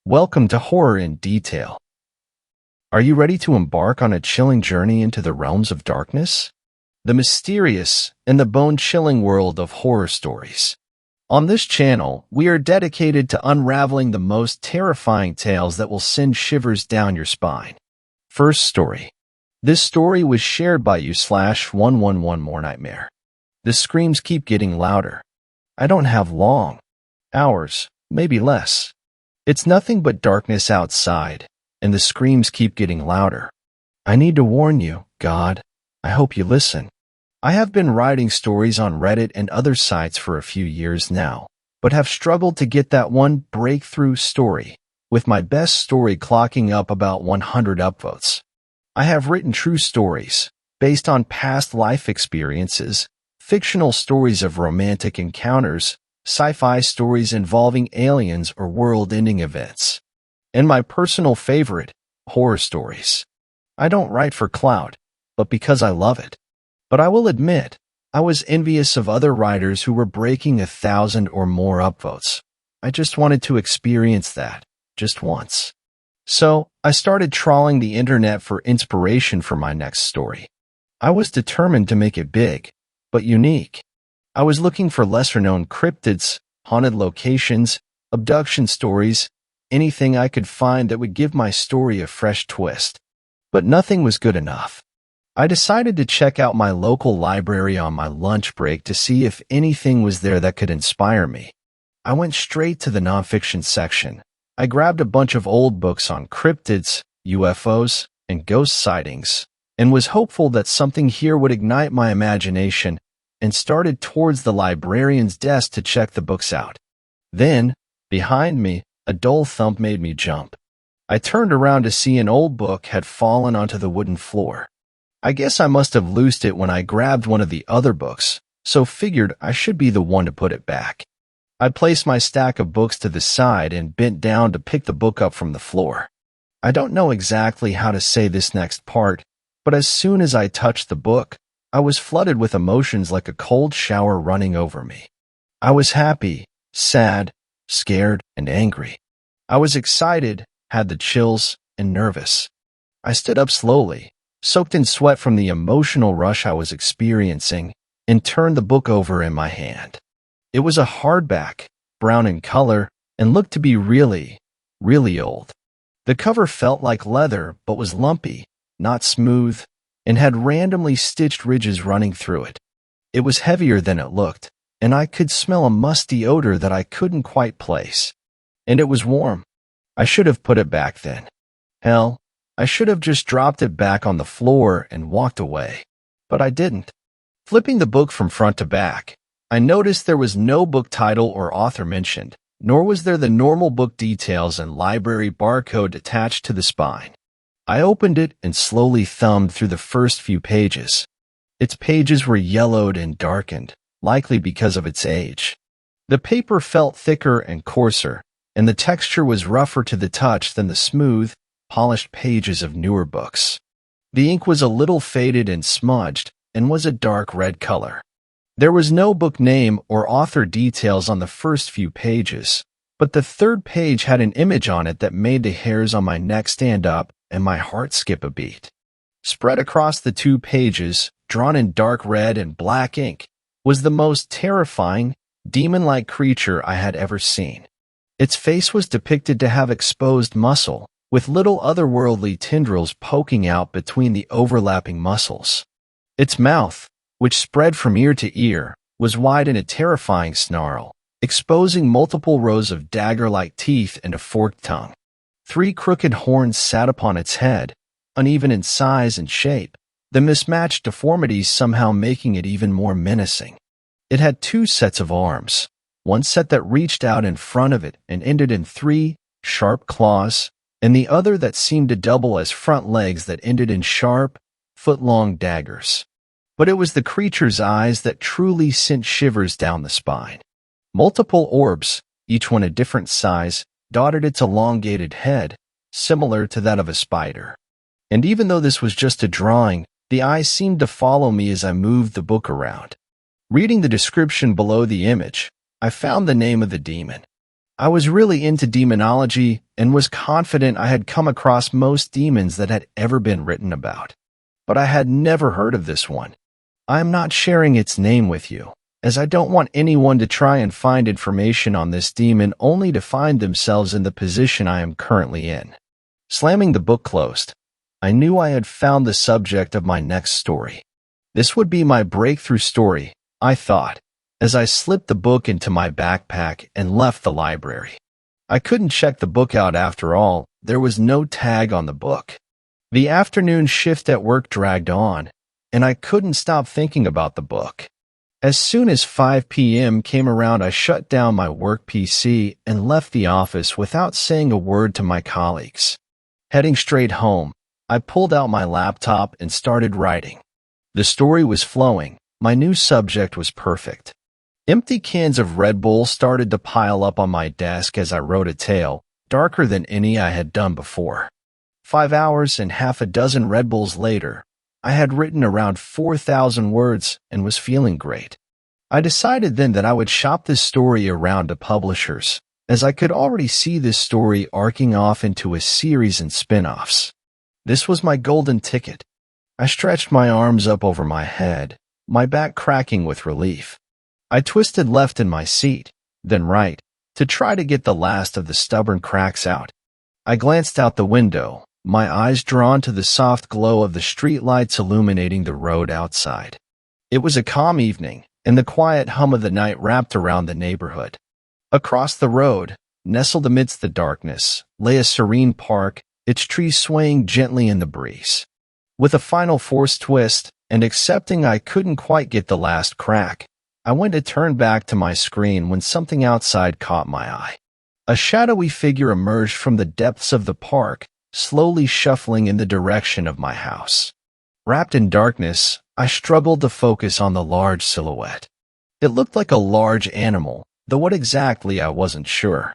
Welcome to Horror in Detail. Are you ready to embark on a chilling journey into the realms of darkness? The mysterious and the bone-chilling world of horror stories. On this channel, we are dedicated to unraveling the most terrifying tales that will send shivers down your spine. First story. This story was shared by you/111 More Nightmare. The screams keep getting louder. I don't have long. Hours, maybe less. It's nothing but darkness outside, and the screams keep getting louder. I need to warn you, God. I hope you listen. I have been writing stories on Reddit and other sites for a few years now, but have struggled to get that one breakthrough story, with my best story clocking up about 100 upvotes. I have written true stories, based on past life experiences, fictional stories of romantic encounters, sci-fi stories involving aliens or world-ending events, and my personal favorite, horror stories. I don't write for clout, but because I love it. But I will admit, I was envious of other writers who were breaking 1,000 or more upvotes. I just wanted to experience that, just once. So, I started trawling the internet for inspiration for my next story. I was determined to make it big, but unique. I was looking for lesser-known cryptids, haunted locations, abduction stories, anything I could find that would give my story a fresh twist. But nothing was good enough. I decided to check out my local library on my lunch break to see if anything was there that could inspire me. I went straight to the nonfiction section. I grabbed a bunch of old books on cryptids, UFOs, and ghost sightings, and was hopeful that something here would ignite my imagination, and started towards the librarian's desk to check the books out. Then, behind me, a dull thump made me jump. I turned around to see an old book had fallen onto the wooden floor. I guess I must have loosed it when I grabbed one of the other books, so figured I should be the one to put it back. I placed my stack of books to the side and bent down to pick the book up from the floor. I don't know exactly how to say this next part, but as soon as I touched the book, I was flooded with emotions like a cold shower running over me. I was happy, sad, scared, and angry. I was excited, had the chills, and nervous. I stood up slowly, soaked in sweat from the emotional rush I was experiencing, and turned the book over in my hand. It was a hardback, brown in color, and looked to be really, really old. The cover felt like leather but was lumpy, not smooth, and had randomly stitched ridges running through it. It was heavier than it looked, and I could smell a musty odor that I couldn't quite place. And it was warm. I should have put it back then. Hell, I should have just dropped it back on the floor and walked away. But I didn't. Flipping the book from front to back, I noticed there was no book title or author mentioned, nor was there the normal book details and library barcode attached to the spine. I opened it and slowly thumbed through the first few pages. Its pages were yellowed and darkened, likely because of its age. The paper felt thicker and coarser, and the texture was rougher to the touch than the smooth, polished pages of newer books. The ink was a little faded and smudged, and was a dark red color. There was no book name or author details on the first few pages, but the third page had an image on it that made the hairs on my neck stand up and my heart skip a beat. Spread across the 2 pages, drawn in dark red and black ink, was the most terrifying, demon-like creature I had ever seen. Its face was depicted to have exposed muscle, with little otherworldly tendrils poking out between the overlapping muscles. Its mouth, which spread from ear to ear, was wide in a terrifying snarl, exposing multiple rows of dagger-like teeth and a forked tongue. 3 crooked horns sat upon its head, uneven in size and shape, the mismatched deformities somehow making it even more menacing. It had 2 sets of arms, one set that reached out in front of it and ended in 3 sharp claws, and the other that seemed to double as front legs that ended in sharp, foot-long daggers. But it was the creature's eyes that truly sent shivers down the spine. Multiple orbs, each one a different size, dotted its elongated head, similar to that of a spider. And even though this was just a drawing, the eyes seemed to follow me as I moved the book around. Reading the description below the image, I found the name of the demon. I was really into demonology and was confident I had come across most demons that had ever been written about. But I had never heard of this one. I am not sharing its name with you, as I don't want anyone to try and find information on this demon only to find themselves in the position I am currently in. Slamming the book closed, I knew I had found the subject of my next story. This would be my breakthrough story, I thought, as I slipped the book into my backpack and left the library. I couldn't check the book out after all, there was no tag on the book. The afternoon shift at work dragged on, and I couldn't stop thinking about the book. As soon as 5 p.m. came around, I shut down my work PC and left the office without saying a word to my colleagues. Heading straight home, I pulled out my laptop and started writing. The story was flowing, my new subject was perfect. Empty cans of Red Bull started to pile up on my desk as I wrote a tale, darker than any I had done before. 5 hours and half a dozen Red Bulls later, I had written around 4,000 words and was feeling great. I decided then that I would shop this story around to publishers, as I could already see this story arcing off into a series and spin-offs. This was my golden ticket. I stretched my arms up over my head, my back cracking with relief. I twisted left in my seat, then right, to try to get the last of the stubborn cracks out. I glanced out the window, my eyes drawn to the soft glow of the streetlights illuminating the road outside. It was a calm evening, and the quiet hum of the night wrapped around the neighborhood. Across the road, nestled amidst the darkness, lay a serene park, its trees swaying gently in the breeze. With a final forced twist, and accepting I couldn't quite get the last crack, I went to turn back to my screen when something outside caught my eye. A shadowy figure emerged from the depths of the park, slowly shuffling in the direction of my house. Wrapped in darkness, I struggled to focus on the large silhouette. It looked like a large animal, though what exactly I wasn't sure.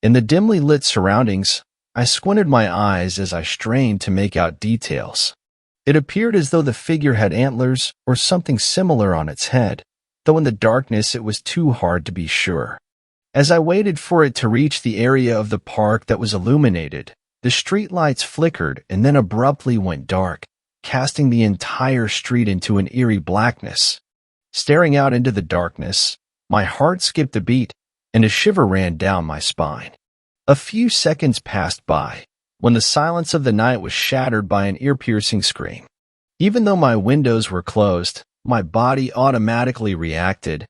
In the dimly lit surroundings, I squinted my eyes as I strained to make out details. It appeared as though the figure had antlers or something similar on its head, though in the darkness it was too hard to be sure. As I waited for it to reach the area of the park that was illuminated, the streetlights flickered and then abruptly went dark, casting the entire street into an eerie blackness. Staring out into the darkness, my heart skipped a beat, and a shiver ran down my spine. A few seconds passed by, when the silence of the night was shattered by an ear-piercing scream. Even though my windows were closed, my body automatically reacted,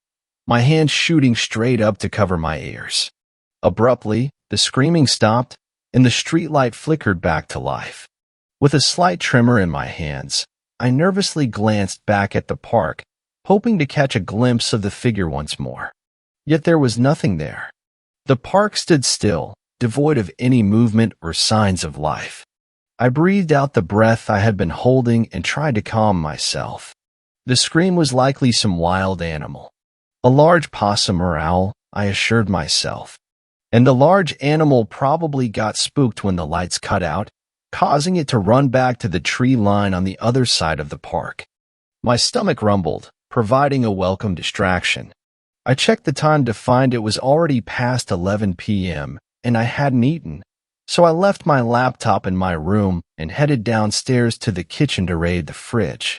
my hands shooting straight up to cover my ears. Abruptly, the screaming stopped, and the streetlight flickered back to life. With a slight tremor in my hands, I nervously glanced back at the park, hoping to catch a glimpse of the figure once more. Yet there was nothing there. The park stood still, devoid of any movement or signs of life. I breathed out the breath I had been holding and tried to calm myself. The scream was likely some wild animal. A large possum or owl, I assured myself. And the large animal probably got spooked when the lights cut out, causing it to run back to the tree line on the other side of the park. My stomach rumbled, providing a welcome distraction. I checked the time to find it was already past 11 p.m., and I hadn't eaten, so I left my laptop in my room and headed downstairs to the kitchen to raid the fridge.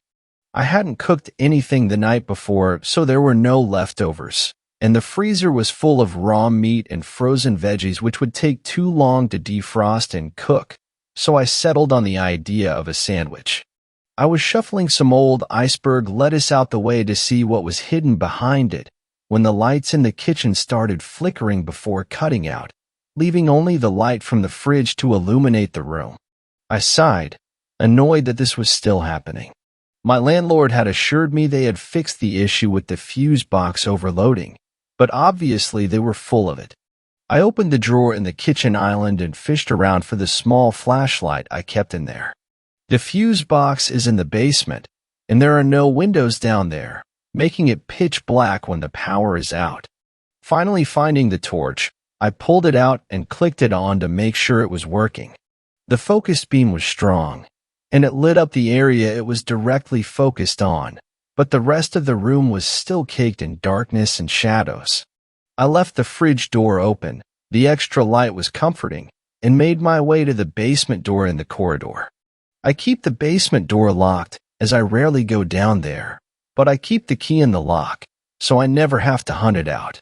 I hadn't cooked anything the night before, so there were no leftovers, and the freezer was full of raw meat and frozen veggies which would take too long to defrost and cook, so I settled on the idea of a sandwich. I was shuffling some old iceberg lettuce out the way to see what was hidden behind it, when the lights in the kitchen started flickering before cutting out, leaving only the light from the fridge to illuminate the room. I sighed, annoyed that this was still happening. My landlord had assured me they had fixed the issue with the fuse box overloading, but obviously they were full of it. I opened the drawer in the kitchen island and fished around for the small flashlight I kept in there. The fuse box is in the basement, and there are no windows down there, making it pitch black when the power is out. Finally finding the torch, I pulled it out and clicked it on to make sure it was working. The focus beam was strong, and it lit up the area it was directly focused on, but the rest of the room was still caked in darkness and shadows. I left the fridge door open, The extra light was comforting and made my way to the basement door in the corridor. I keep the basement door locked as I rarely go down there, but I keep the key in the lock, so I never have to hunt it out.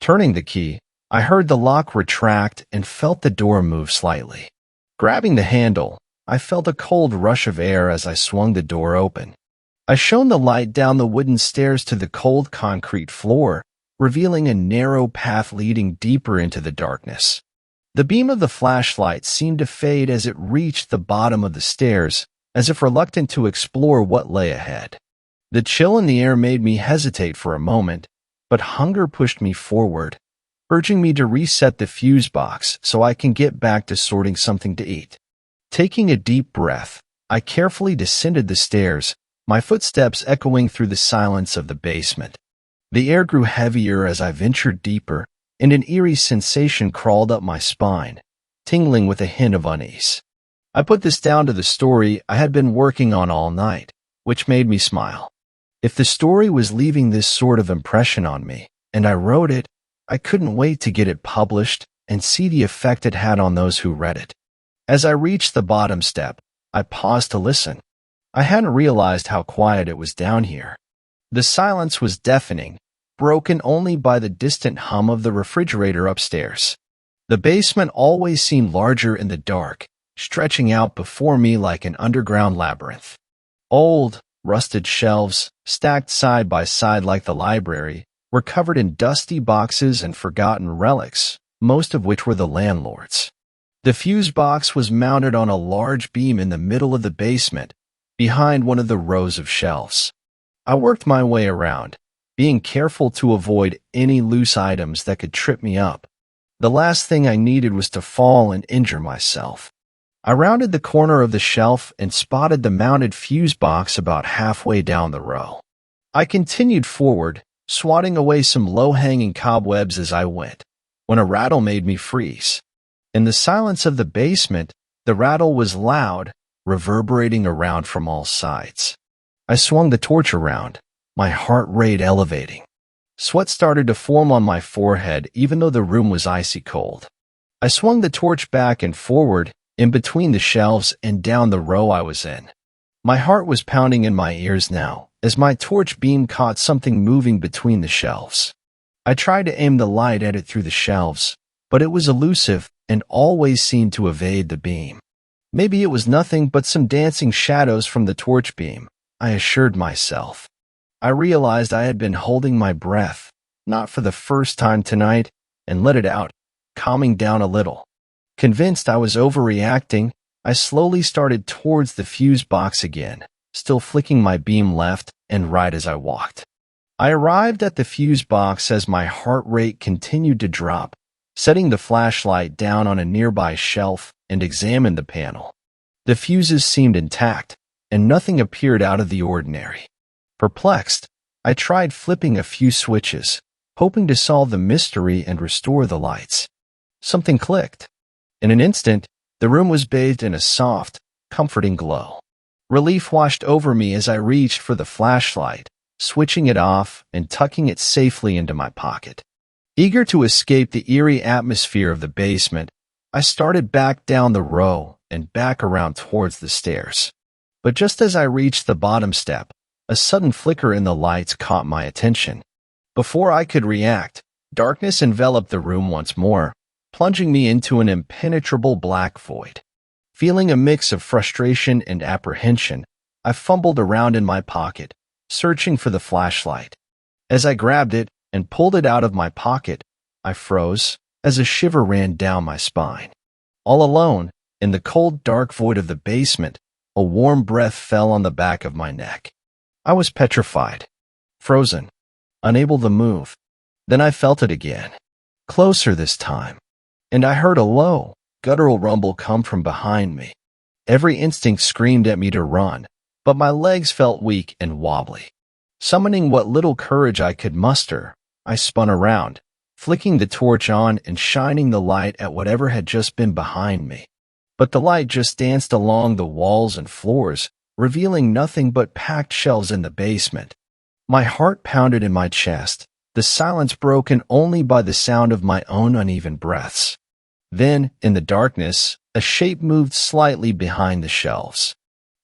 Turning the key, I heard the lock retract and felt the door move slightly. Grabbing the handle, I felt a cold rush of air as I swung the door open. I shone the light down the wooden stairs to the cold concrete floor, revealing a narrow path leading deeper into the darkness. The beam of the flashlight seemed to fade as it reached the bottom of the stairs, as if reluctant to explore what lay ahead. The chill in the air made me hesitate for a moment, but hunger pushed me forward, urging me to reset the fuse box so I can get back to sorting something to eat. Taking a deep breath, I carefully descended the stairs, my footsteps echoing through the silence of the basement. The air grew heavier as I ventured deeper, and an eerie sensation crawled up my spine, tingling with a hint of unease. I put this down to the story I had been working on all night, which made me smile. If the story was leaving this sort of impression on me, and I wrote it, I couldn't wait to get it published and see the effect it had on those who read it. As I reached the bottom step, I paused to listen. I hadn't realized how quiet it was down here. The silence was deafening, broken only by the distant hum of the refrigerator upstairs. The basement always seemed larger in the dark, stretching out before me like an underground labyrinth. Old, rusted shelves, stacked side by side like the library, were covered in dusty boxes and forgotten relics, most of which were the landlord's. The fuse box was mounted on a large beam in the middle of the basement, behind one of the rows of shelves. I worked my way around, being careful to avoid any loose items that could trip me up. The last thing I needed was to fall and injure myself. I rounded the corner of the shelf and spotted the mounted fuse box about halfway down the row. I continued forward, swatting away some low-hanging cobwebs as I went, when a rattle made me freeze. In the silence of the basement, the rattle was loud, reverberating around from all sides. I swung the torch around, my heart rate elevating. Sweat started to form on my forehead even though the room was icy cold. I swung the torch back and forward, in between the shelves and down the row I was in. My heart was pounding in my ears now, as my torch beam caught something moving between the shelves. I tried to aim the light at it through the shelves, but it was elusive and always seemed to evade the beam. Maybe it was nothing but some dancing shadows from the torch beam, I assured myself. I realized I had been holding my breath, not for the first time tonight, and let it out, calming down a little. Convinced I was overreacting, I slowly started towards the fuse box again, still flicking my beam left and right as I walked. I arrived at the fuse box as my heart rate continued to drop, setting the flashlight down on a nearby shelf and examined the panel. The fuses seemed intact, and nothing appeared out of the ordinary. Perplexed, I tried flipping a few switches, hoping to solve the mystery and restore the lights. Something clicked. In an instant, the room was bathed in a soft, comforting glow. Relief washed over me as I reached for the flashlight, switching it off and tucking it safely into my pocket. Eager to escape the eerie atmosphere of the basement, I started back down the row and back around towards the stairs. But just as I reached the bottom step, a sudden flicker in the lights caught my attention. Before I could react, darkness enveloped the room once more, plunging me into an impenetrable black void. Feeling a mix of frustration and apprehension, I fumbled around in my pocket, searching for the flashlight. As I grabbed it and pulled it out of my pocket, I froze as a shiver ran down my spine. All alone, in the cold, dark void of the basement, a warm breath fell on the back of my neck. I was petrified, frozen, unable to move. Then I felt it again, closer this time, and I heard a low, guttural rumble come from behind me. Every instinct screamed at me to run, but my legs felt weak and wobbly. Summoning what little courage I could muster, I spun around, flicking the torch on and shining the light at whatever had just been behind me. But the light just danced along the walls and floors, revealing nothing but packed shelves in the basement. My heart pounded in my chest, the silence broken only by the sound of my own uneven breaths. Then, in the darkness, a shape moved slightly behind the shelves.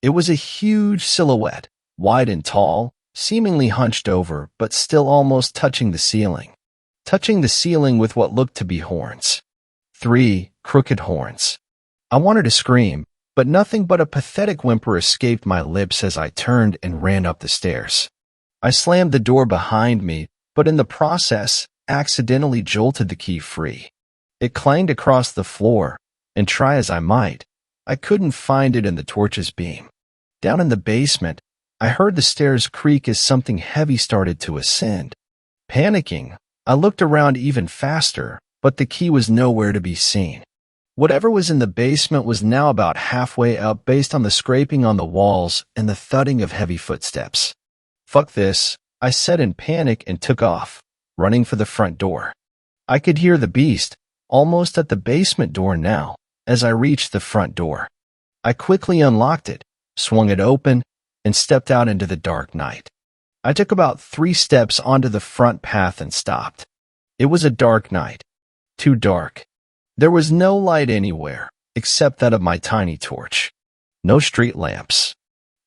It was a huge silhouette, wide and tall, seemingly hunched over, but still almost touching the ceiling. Touching the ceiling with what looked to be horns. 3 crooked horns. I wanted to scream, but nothing but a pathetic whimper escaped my lips as I turned and ran up the stairs. I slammed the door behind me, but in the process, accidentally jolted the key free. It clanged across the floor, and try as I might, I couldn't find it in the torch's beam. Down in the basement, I heard the stairs creak as something heavy started to ascend. Panicking, I looked around even faster, but the key was nowhere to be seen. Whatever was in the basement was now about halfway up based on the scraping on the walls and the thudding of heavy footsteps. Fuck this, I said in panic and took off, running for the front door. I could hear the beast, almost at the basement door now, as I reached the front door. I quickly unlocked it, swung it open, and stepped out into the dark night. I took about 3 steps onto the front path and stopped. It was a dark night. Too dark. There was no light anywhere, except that of my tiny torch. No street lamps.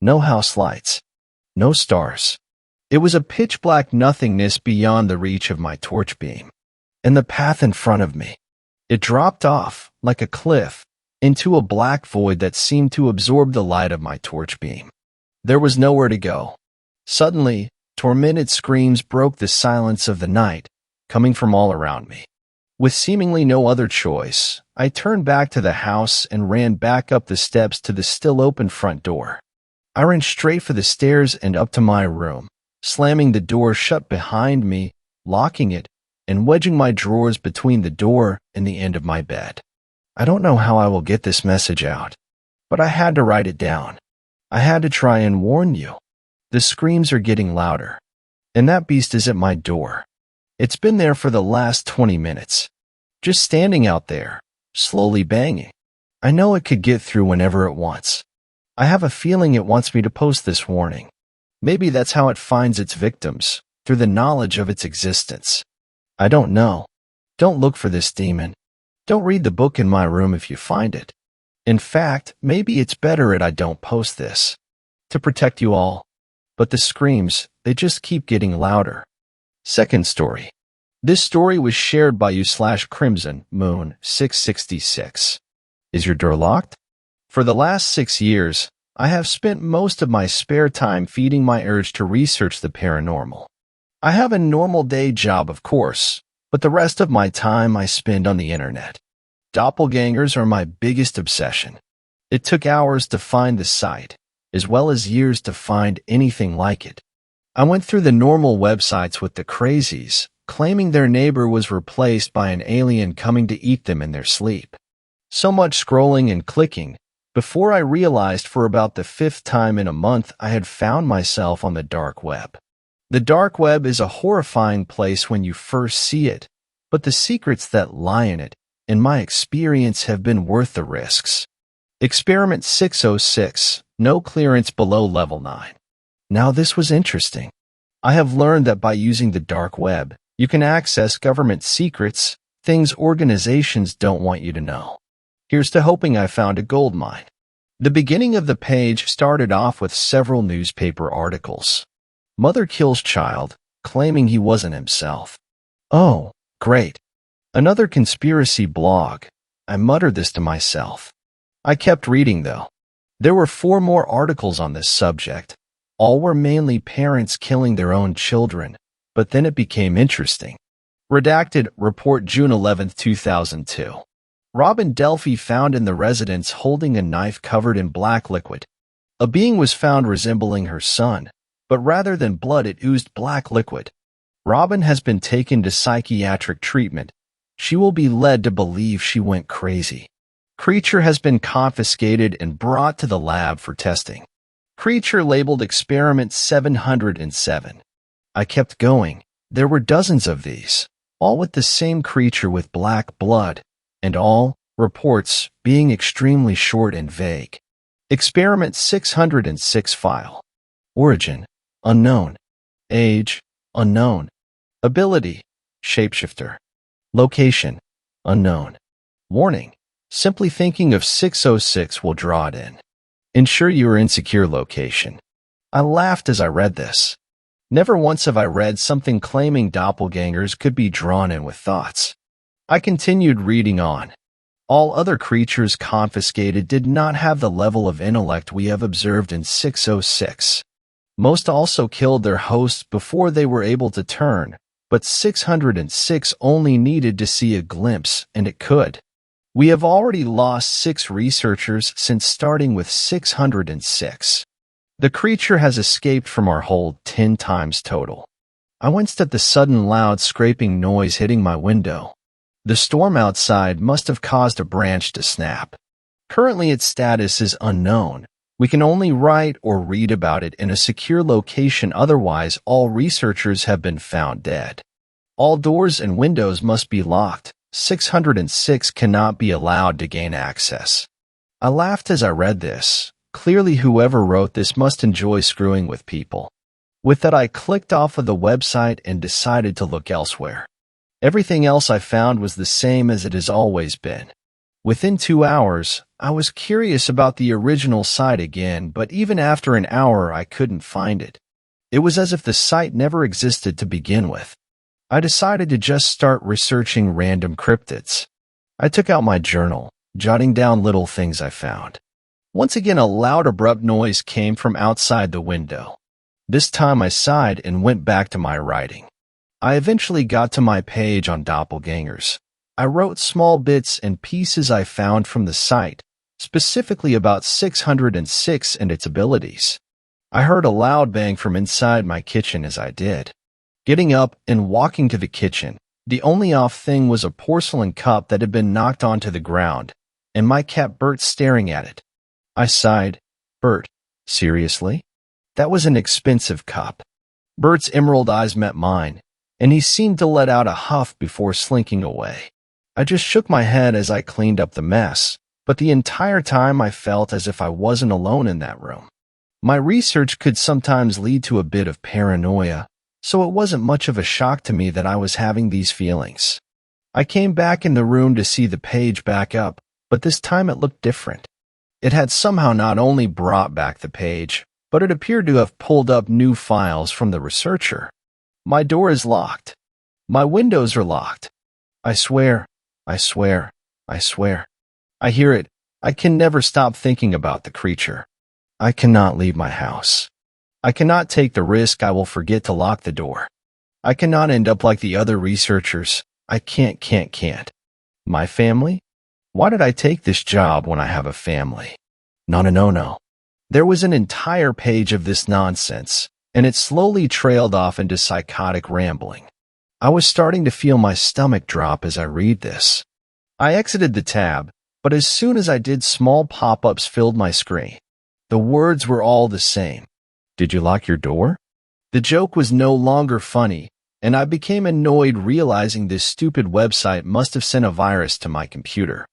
No house lights. No stars. It was a pitch-black nothingness beyond the reach of my torch beam. And the path in front of me. It dropped off, like a cliff, into a black void that seemed to absorb the light of my torch beam. There was nowhere to go. Suddenly, tormented screams broke the silence of the night, coming from all around me. With seemingly no other choice, I turned back to the house and ran back up the steps to the still open front door. I ran straight for the stairs and up to my room, slamming the door shut behind me, locking it, and wedging my drawers between the door and the end of my bed. I don't know how I will get this message out, but I had to write it down. I had to try and warn you. The screams are getting louder, and that beast is at my door. It's been there for the last 20 minutes, just standing out there, slowly banging. I know it could get through whenever it wants. I have a feeling it wants me to post this warning. Maybe that's how it finds its victims, through the knowledge of its existence. I don't know. Don't look for this demon. Don't read the book in my room if you find it. In fact, maybe it's better I don't post this. To protect you all. But the screams, they just keep getting louder. Second story. This story was shared by you/Crimson Moon 666. Is your door locked? For the last 6 years, I have spent most of my spare time feeding my urge to research the paranormal. I have a normal day job, of course, but the rest of my time I spend on the internet. Doppelgangers are my biggest obsession. It took hours to find the site, as well as years to find anything like it. I went through the normal websites with the crazies, claiming their neighbor was replaced by an alien coming to eat them in their sleep. So much scrolling and clicking, before I realized for about the 5th time in a month I had found myself on the dark web. The dark web is a horrifying place when you first see it, but the secrets that lie in it, in my experience, have been worth the risks. Experiment 606, no clearance below level 9. Now this was interesting. I have learned that by using the dark web, you can access government secrets, things organizations don't want you to know. Here's to hoping I found a gold mine. The beginning of the page started off with several newspaper articles. Mother kills child, claiming he wasn't himself. Oh, great. Another conspiracy blog. I muttered this to myself. I kept reading, though. There were 4 more articles on this subject. All were mainly parents killing their own children, but then it became interesting. Redacted report June 11, 2002. Robin Delphi found in the residence holding a knife covered in black liquid. A being was found resembling her son, but rather than blood it oozed black liquid. Robin has been taken to psychiatric treatment. She will be led to believe she went crazy. Creature has been confiscated and brought to the lab for testing. Creature labeled Experiment 707. I kept going. There were dozens of these, all with the same creature with black blood, and all reports being extremely short and vague. Experiment 606 file. Origin, unknown. Age, unknown. Ability, shapeshifter. Location, unknown. Warning, simply thinking of 606 will draw it in. Ensure you are in secure location. I laughed as I read this. Never once have I read something claiming doppelgangers could be drawn in with thoughts. I continued reading on. All other creatures confiscated did not have the level of intellect we have observed in 606. Most also killed their hosts before they were able to turn, but 606 only needed to see a glimpse, and it could. We have already lost 6 researchers since starting with 606. The creature has escaped from our hold 10 times total. I winced at the sudden loud scraping noise hitting my window. The storm outside must have caused a branch to snap. Currently its status is unknown. We can only write or read about it in a secure location, otherwise all researchers have been found dead. All doors and windows must be locked. 606 cannot be allowed to gain access. I laughed as I read this. Clearly whoever wrote this must enjoy screwing with people. With that, I clicked off of the website and decided to look elsewhere. Everything else I found was the same as it has always been. Within 2 hours, I was curious about the original site again, but even after an hour I couldn't find it. It was as if the site never existed to begin with. I decided to just start researching random cryptids. I took out my journal, jotting down little things I found. Once again, a loud, abrupt noise came from outside the window. This time I sighed and went back to my writing. I eventually got to my page on doppelgangers. I wrote small bits and pieces I found from the site, specifically about 606 and its abilities. I heard a loud bang from inside my kitchen as I did. Getting up and walking to the kitchen, the only off thing was a porcelain cup that had been knocked onto the ground, and my cat Bert staring at it. I sighed. Bert, seriously? That was an expensive cup. Bert's emerald eyes met mine, and he seemed to let out a huff before slinking away. I just shook my head as I cleaned up the mess, but the entire time I felt as if I wasn't alone in that room. My research could sometimes lead to a bit of paranoia, so it wasn't much of a shock to me that I was having these feelings. I came back in the room to see the page back up, but this time it looked different. It had somehow not only brought back the page, but it appeared to have pulled up new files from the researcher. My door is locked. My windows are locked. I swear, I swear, I swear. I hear it. I can never stop thinking about the creature. I cannot leave my house. I cannot take the risk I will forget to lock the door. I cannot end up like the other researchers. I can't. My family? Why did I take this job when I have a family? No. There was an entire page of this nonsense, and it slowly trailed off into psychotic rambling. I was starting to feel my stomach drop as I read this. I exited the tab, but as soon as I did, small pop-ups filled my screen. The words were all the same. Did you lock your door? The joke was no longer funny, and I became annoyed realizing this stupid website must have sent a virus to my computer.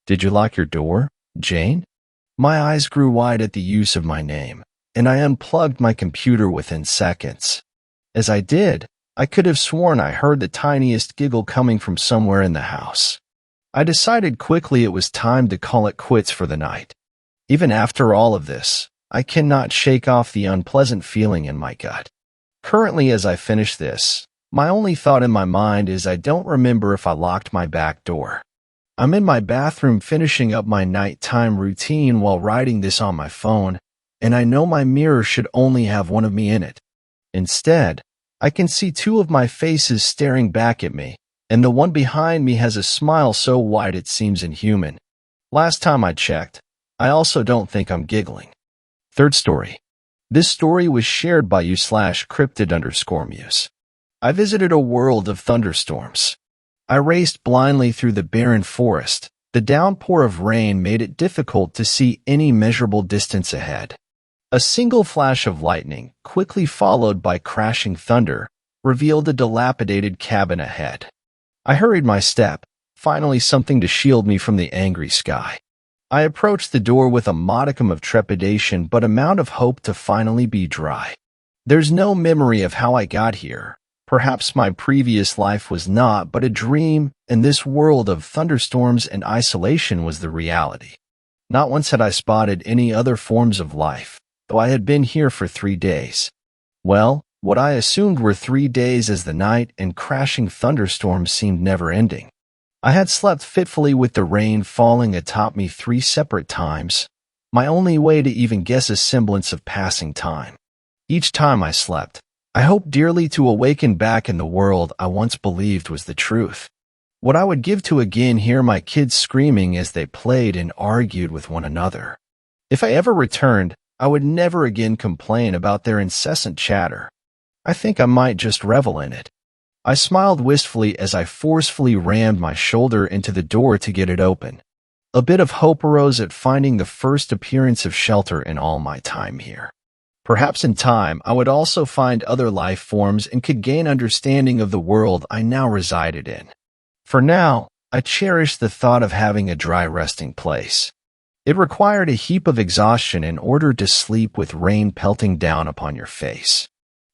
Did you lock your door, Jane? My eyes grew wide at the use of my name, and I unplugged my computer within seconds. As I did, I could have sworn I heard the tiniest giggle coming from somewhere in the house. I decided quickly it was time to call it quits for the night. Even after all of this, I cannot shake off the unpleasant feeling in my gut. Currently, as I finish this, my only thought in my mind is I don't remember if I locked my back door. I'm in my bathroom finishing up my nighttime routine while writing this on my phone, and I know my mirror should only have one of me in it. Instead, I can see 2 of my faces staring back at me, and the one behind me has a smile so wide it seems inhuman. Last time I checked, I also don't think I'm giggling. Third story. This story was shared by you/cryptid_muse. I visited a world of thunderstorms. I raced blindly through the barren forest. The downpour of rain made it difficult to see any measurable distance ahead. A single flash of lightning, quickly followed by crashing thunder, revealed a dilapidated cabin ahead. I hurried my step, finally something to shield me from the angry sky. I approached the door with a modicum of trepidation but amount of hope to finally be dry. There's no memory of how I got here, Perhaps my previous life was not but a dream, and this world of thunderstorms and isolation was the reality. Not once had I spotted any other forms of life, though I had been here for 3 days. Well, what I assumed were 3 days as the night and crashing thunderstorms seemed never-ending. I had slept fitfully with the rain falling atop me 3 separate times, my only way to even guess a semblance of passing time. Each time I slept, I hoped dearly to awaken back in the world I once believed was the truth. What I would give to again hear my kids screaming as they played and argued with one another. If I ever returned, I would never again complain about their incessant chatter. I think I might just revel in it. I smiled wistfully as I forcefully rammed my shoulder into the door to get it open. A bit of hope arose at finding the first appearance of shelter in all my time here. Perhaps in time I would also find other life forms and could gain understanding of the world I now resided in. For now, I cherished the thought of having a dry resting place. It required a heap of exhaustion in order to sleep with rain pelting down upon your face.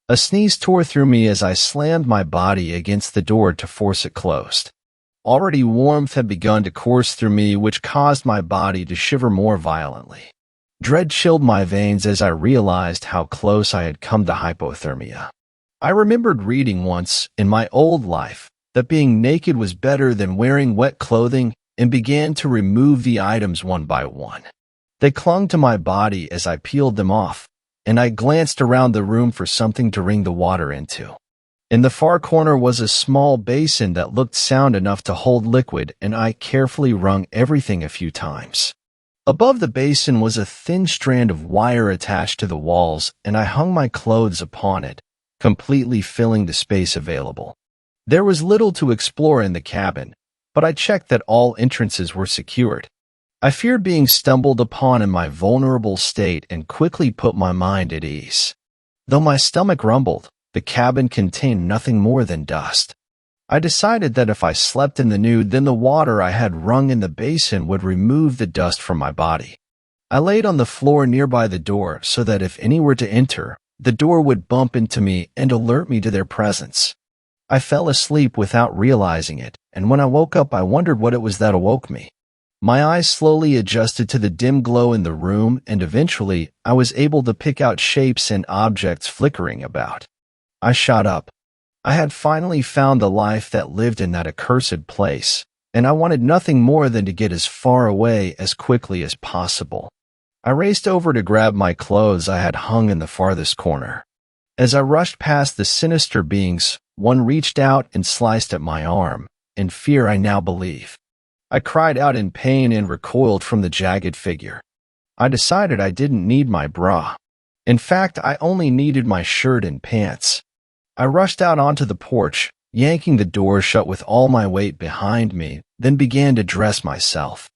A sneeze tore through me as I slammed my body against the door to force it closed. Already warmth had begun to course through me, which caused my body to shiver more violently. Dread chilled my veins as I realized how close I had come to hypothermia. I remembered reading once, in my old life, that being naked was better than wearing wet clothing, and began to remove the items one by one. They clung to my body as I peeled them off, and I glanced around the room for something to wring the water into. In the far corner was a small basin that looked sound enough to hold liquid, and I carefully wrung everything a few times. Above the basin was a thin strand of wire attached to the walls, and I hung my clothes upon it, completely filling the space available. There was little to explore in the cabin, but I checked that all entrances were secured. I feared being stumbled upon in my vulnerable state and quickly put my mind at ease. Though my stomach rumbled, the cabin contained nothing more than dust. I decided that if I slept in the nude, then the water I had wrung in the basin would remove the dust from my body. I laid on the floor nearby the door so that if any were to enter, the door would bump into me and alert me to their presence. I fell asleep without realizing it, and when I woke up I wondered what it was that awoke me. My eyes slowly adjusted to the dim glow in the room, and eventually I was able to pick out shapes and objects flickering about. I shot up. I had finally found the life that lived in that accursed place, and I wanted nothing more than to get as far away as quickly as possible. I raced over to grab my clothes I had hung in the farthest corner. As I rushed past the sinister beings, one reached out and sliced at my arm, in fear I now believe. I cried out in pain and recoiled from the jagged figure. I decided I didn't need my bra. In fact, I only needed my shirt and pants. I rushed out onto the porch, yanking the door shut with all my weight behind me, then began to dress myself.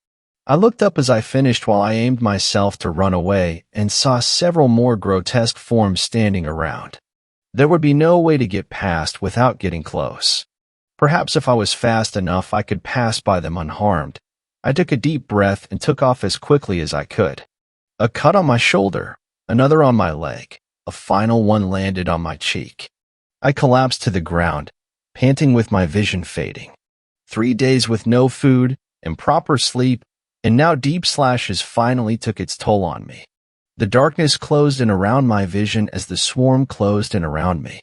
I looked up as I finished while I aimed myself to run away and saw several more grotesque forms standing around. There would be no way to get past without getting close. Perhaps if I was fast enough, I could pass by them unharmed. I took a deep breath and took off as quickly as I could. A cut on my shoulder, another on my leg, a final one landed on my cheek. I collapsed to the ground, panting with my vision fading. 3 days with no food, improper sleep, and now deep slashes finally took its toll on me. The darkness closed in around my vision as the swarm closed in around me.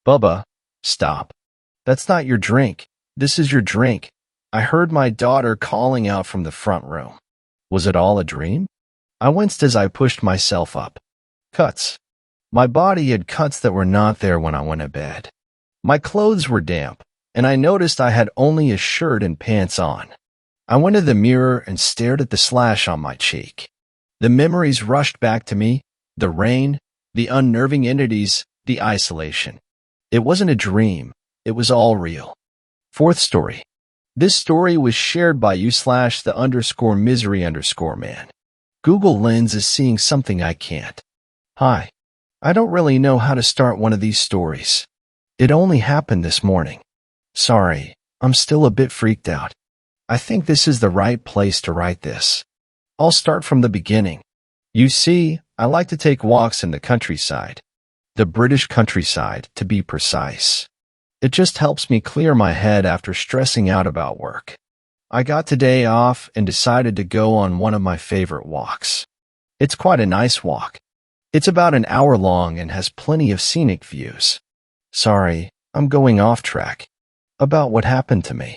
Bubba, stop. That's not your drink. This is your drink. I heard my daughter calling out from the front room. Was it all a dream? I winced as I pushed myself up. Cuts. My body had cuts that were not there when I went to bed. My clothes were damp, and I noticed I had only a shirt and pants on. I went to the mirror and stared at the slash on my cheek. The memories rushed back to me, the rain, the unnerving entities, the isolation. It wasn't a dream, it was all real. Fourth story. This story was shared by _the_misery_man. Google Lens is seeing something I can't. Hi. I don't really know how to start one of these stories. It only happened this morning. Sorry, I'm still a bit freaked out. I think this is the right place to write this. I'll start from the beginning. You see, I like to take walks in the countryside. The British countryside, to be precise. It just helps me clear my head after stressing out about work. I got today off and decided to go on one of my favorite walks. It's quite a nice walk. It's about an hour long and has plenty of scenic views. Sorry, I'm going off track. About what happened to me.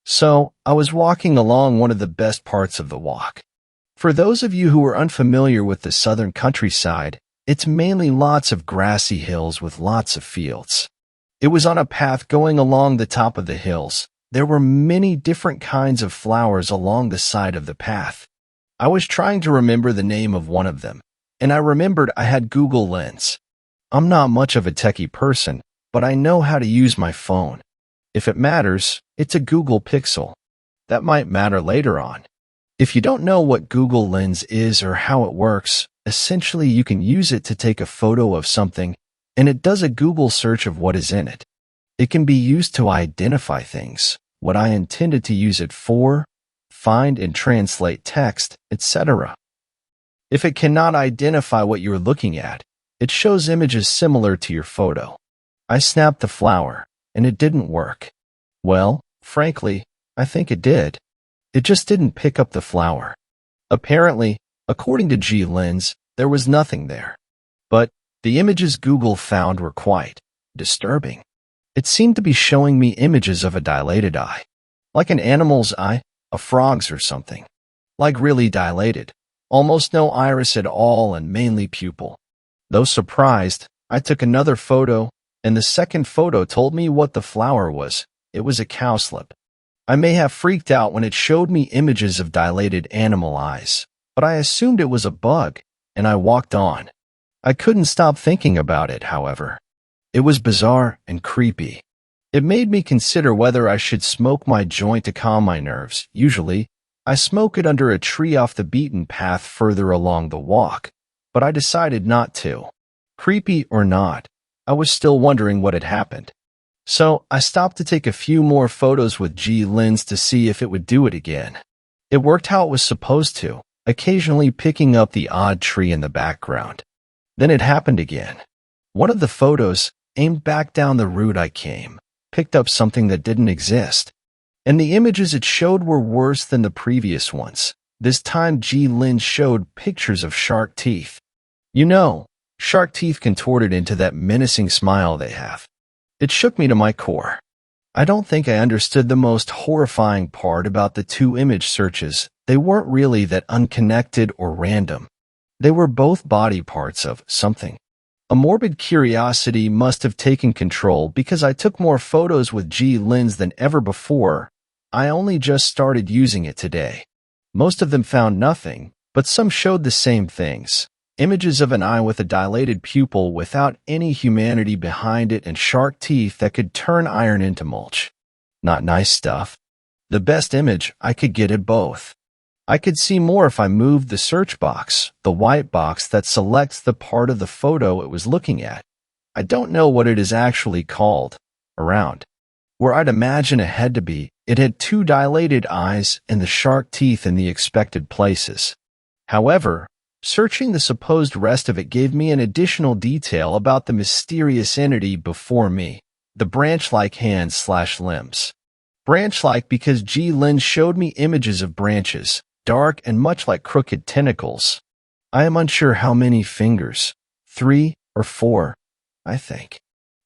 So, I was walking along one of the best parts of the walk. For those of you who are unfamiliar with the southern countryside, it's mainly lots of grassy hills with lots of fields. It was on a path going along the top of the hills. There were many different kinds of flowers along the side of the path. I was trying to remember the name of one of them, and I remembered I had Google Lens. I'm not much of a techie person, but I know how to use my phone. If it matters, it's a Google Pixel. That might matter later on. If you don't know what Google Lens is or how it works, essentially you can use it to take a photo of something, and it does a Google search of what is in it. It can be used to identify things, what I intended to use it for, find and translate text, etc. If it cannot identify what you're looking at, it shows images similar to your photo. I snapped the flower, and it didn't work. Well, frankly, I think it did. It just didn't pick up the flower. Apparently, according to G-Lens, there was nothing there. But the images Google found were quite disturbing. It seemed to be showing me images of a dilated eye, like an animal's eye, a frog's or something. Like really dilated, almost no iris at all and mainly pupil. Though surprised, I took another photo, and the second photo told me what the flower was. It was a cowslip. I may have freaked out when it showed me images of dilated animal eyes, but I assumed it was a bug, and I walked on. I couldn't stop thinking about it, however. It was bizarre and creepy. It made me consider whether I should smoke my joint to calm my nerves. Usually, I smoke it under a tree off the beaten path further along the walk, but I decided not to. Creepy or not, I was still wondering what had happened. So I stopped to take a few more photos with G-Lens to see if it would do it again. It worked how it was supposed to, occasionally picking up the odd tree in the background. Then it happened again. One of the photos, aimed back down the route I came, picked up something that didn't exist. And the images it showed were worse than the previous ones. This time G-Lens showed pictures of shark teeth. You know, shark teeth contorted into that menacing smile they have. It shook me to my core. I don't think I understood the most horrifying part about the two image searches. They weren't really that unconnected or random. They were both body parts of something. A morbid curiosity must have taken control because I took more photos with G-Lens than ever before. I only just started using it today. Most of them found nothing, but some showed the same things. Images of an eye with a dilated pupil without any humanity behind it and shark teeth that could turn iron into mulch. Not nice stuff. The best image I could get at both. I could see more if I moved the search box, the white box that selects the part of the photo it was looking at. I don't know what it is actually called. Around. Where I'd imagine it had to be, it had two dilated eyes and the shark teeth in the expected places. However, searching the supposed rest of it gave me an additional detail about the mysterious entity before me, the branch-like hands/limbs. Branch-like because G-Lens showed me images of branches, dark and much like crooked tentacles. I am unsure how many fingers, 3 or 4, I think.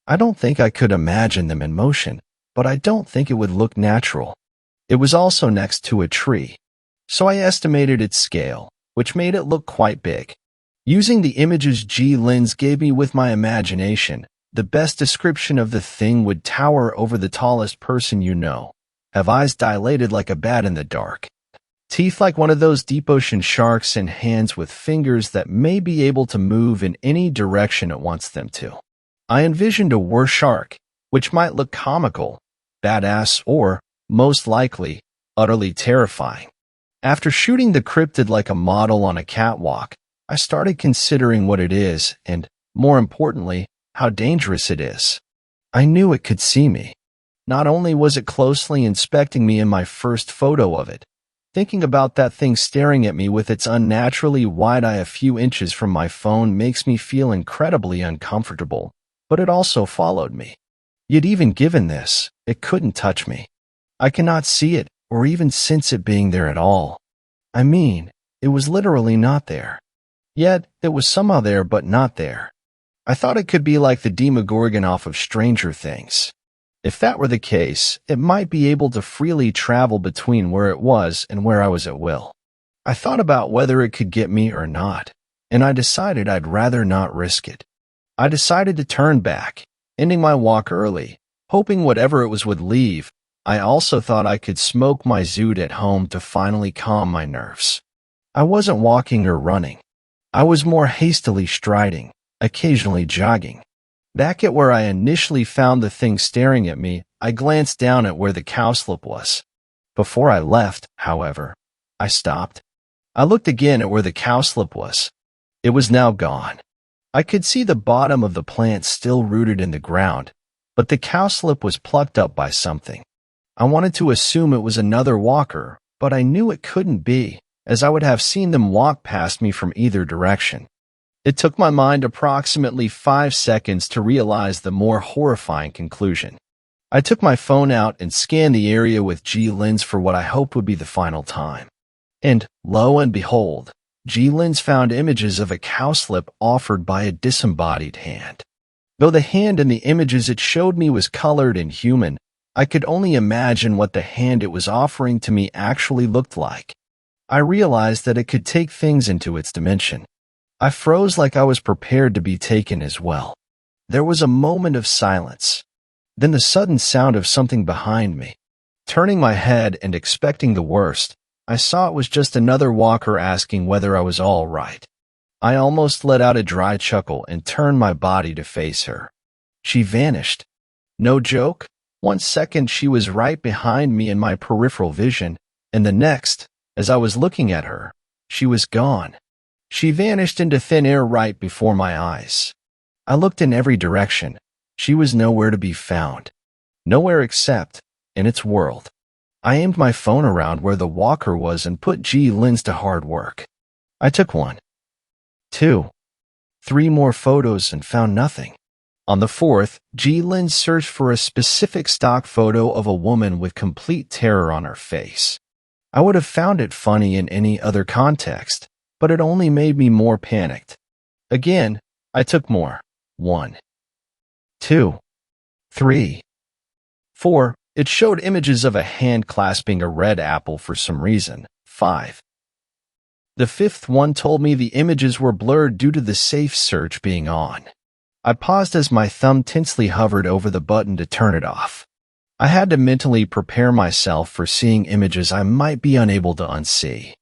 I don't think I could imagine them in motion, but I don't think it would look natural. It was also next to a tree, so I estimated its scale, which made it look quite big. Using the images G-Lens gave me with my imagination, the best description of the thing would tower over the tallest person you know, have eyes dilated like a bat in the dark, teeth like one of those deep ocean sharks, and hands with fingers that may be able to move in any direction it wants them to. I envisioned a war shark, which might look comical, badass, or, most likely, utterly terrifying. After shooting the cryptid like a model on a catwalk, I started considering what it is and, more importantly, how dangerous it is. I knew it could see me. Not only was it closely inspecting me in my first photo of it, thinking about that thing staring at me with its unnaturally wide eye a few inches from my phone makes me feel incredibly uncomfortable, but it also followed me. Yet even given this, it couldn't touch me. I cannot see it or even sense it being there at all. I mean, it was literally not there. Yet, it was somehow there but not there. I thought it could be like the Demogorgon off of Stranger Things. If that were the case, it might be able to freely travel between where it was and where I was at will. I thought about whether it could get me or not, and I decided I'd rather not risk it. I decided to turn back, ending my walk early, hoping whatever it was would leave. I also thought I could smoke my zoot at home to finally calm my nerves. I wasn't walking or running. I was more hastily striding, occasionally jogging. Back at where I initially found the thing staring at me, I glanced down at where the cowslip was. Before I left, however, I stopped. I looked again at where the cowslip was. It was now gone. I could see the bottom of the plant still rooted in the ground, but the cowslip was plucked up by something. I wanted to assume it was another walker, but I knew it couldn't be, as I would have seen them walk past me from either direction. It took my mind approximately 5 seconds to realize the more horrifying conclusion. I took my phone out and scanned the area with G-Lens for what I hoped would be the final time. And, lo and behold, G-Lens found images of a cowslip offered by a disembodied hand. Though the hand in the images it showed me was colored and human, I could only imagine what the hand it was offering to me actually looked like. I realized that it could take things into its dimension. I froze like I was prepared to be taken as well. There was a moment of silence. Then the sudden sound of something behind me. Turning my head and expecting the worst, I saw it was just another walker asking whether I was all right. I almost let out a dry chuckle and turned my body to face her. She vanished. No joke. 1 second she was right behind me in my peripheral vision, and the next, as I was looking at her, she was gone. She vanished into thin air right before my eyes. I looked in every direction. She was nowhere to be found. Nowhere except in its world. I aimed my phone around where the walker was and put G-Lens to hard work. I took 1, 2, 3 more photos and found nothing. On the 4th, G-Lens searched for a specific stock photo of a woman with complete terror on her face. I would have found it funny in any other context, but it only made me more panicked. Again, I took more. 1, 2, 3, 4. It showed images of a hand clasping a red apple for some reason. 5. The 5th one told me the images were blurred due to the safe search being on. I paused as my thumb tensely hovered over the button to turn it off. I had to mentally prepare myself for seeing images I might be unable to unsee.